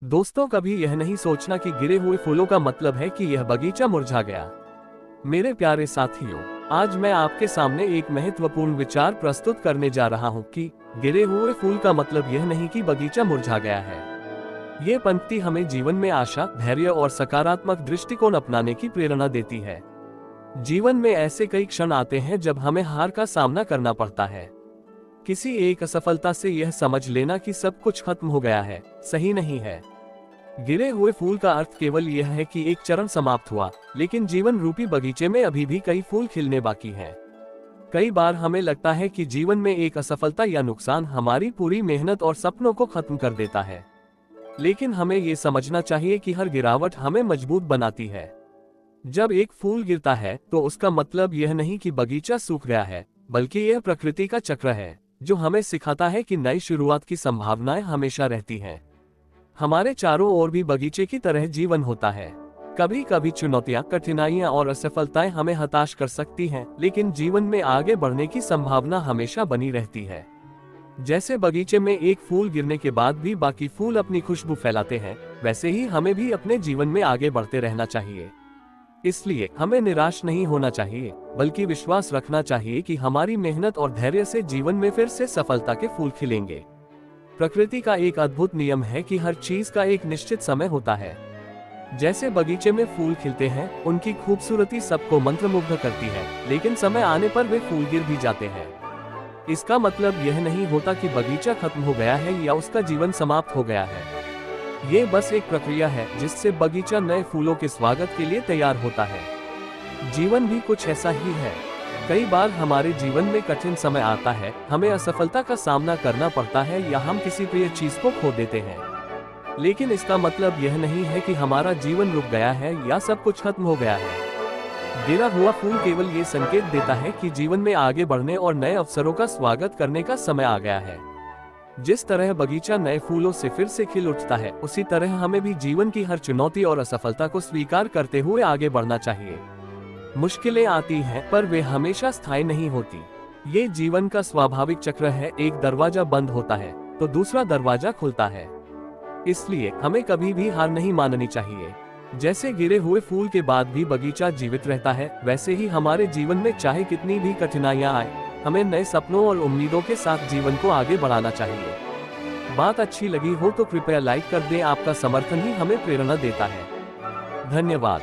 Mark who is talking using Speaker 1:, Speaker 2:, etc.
Speaker 1: दोस्तों, कभी यह नहीं सोचना कि गिरे हुए फूलों का मतलब है कि यह बगीचा मुरझा गया। मेरे प्यारे साथियों, आज मैं आपके सामने एक महत्वपूर्ण विचार प्रस्तुत करने जा रहा हूं कि गिरे हुए फूल का मतलब यह नहीं कि बगीचा मुरझा गया है। ये पंक्ति हमें जीवन में आशा, धैर्य और सकारात्मक दृष्टिकोण अपनाने की प्रेरणा देती है। जीवन में ऐसे कई क्षण आते हैं जब हमें हार का सामना करना पड़ता है। किसी एक असफलता से यह समझ लेना कि सब कुछ खत्म हो गया है, सही नहीं है। गिरे हुए फूल का अर्थ केवल यह है कि एक चरण समाप्त हुआ, लेकिन जीवन रूपी बगीचे में अभी भी कई फूल खिलने बाकी हैं। कई बार हमें लगता है कि जीवन में एक असफलता या नुकसान हमारी पूरी मेहनत और सपनों को खत्म कर देता है, लेकिन हमें ये समझना चाहिए कि हर गिरावट हमें मजबूत बनाती है। जब एक फूल गिरता है तो उसका मतलब यह नहीं कि बगीचा सूख गया है, बल्कि यह प्रकृति का चक्र है जो हमें सिखाता है कि नई शुरुआत की संभावनाएं हमेशा रहती हैं। हमारे चारों ओर भी बगीचे की तरह जीवन होता है। कभी कभी चुनौतियां, कठिनाइयां और असफलताएं हमें हताश कर सकती हैं, लेकिन जीवन में आगे बढ़ने की संभावना हमेशा बनी रहती है। जैसे बगीचे में एक फूल गिरने के बाद भी बाकी फूल अपनी खुशबू फैलाते हैं, वैसे ही हमें भी अपने जीवन में आगे बढ़ते रहना चाहिए। इसलिए हमें निराश नहीं होना चाहिए, बल्कि विश्वास रखना चाहिए कि हमारी मेहनत और धैर्य से जीवन में फिर से सफलता के फूल खिलेंगे। प्रकृति का एक अद्भुत नियम है कि हर चीज का एक निश्चित समय होता है। जैसे बगीचे में फूल खिलते हैं, उनकी खूबसूरती सबको मंत्रमुग्ध करती है, लेकिन समय आने पर वे फूल गिर भी जाते हैं। इसका मतलब यह नहीं होता कि बगीचा खत्म हो गया है या उसका जीवन समाप्त हो गया है। ये बस एक प्रक्रिया है जिससे बगीचा नए फूलों के स्वागत के लिए तैयार होता है। जीवन भी कुछ ऐसा ही है। कई बार हमारे जीवन में कठिन समय आता है, हमें असफलता का सामना करना पड़ता है या हम किसी प्रिय चीज को खो देते हैं। लेकिन इसका मतलब यह नहीं है कि हमारा जीवन रुक गया है या सब कुछ खत्म हो गया है। गिरा हुआ फूल केवल ये संकेत देता है कि जीवन में आगे बढ़ने और नए अवसरों का स्वागत करने का समय आ गया है। जिस तरह बगीचा नए फूलों से फिर से खिल उठता है, उसी तरह हमें भी जीवन की हर चुनौती और असफलता को स्वीकार करते हुए आगे बढ़ना चाहिए। मुश्किलें आती हैं, पर वे हमेशा स्थायी नहीं होती। ये जीवन का स्वाभाविक चक्र है। एक दरवाजा बंद होता है तो दूसरा दरवाजा खुलता है। इसलिए हमें कभी भी हार नहीं माननी चाहिए। जैसे गिरे हुए फूल के बाद भी बगीचा जीवित रहता है, वैसे ही हमारे जीवन में चाहे कितनी भी कठिनाइयां आए, हमें नए सपनों और उम्मीदों के साथ जीवन को आगे बढ़ाना चाहिए। बात अच्छी लगी हो तो कृपया लाइक कर दें। आपका समर्थन ही हमें प्रेरणा देता है। धन्यवाद।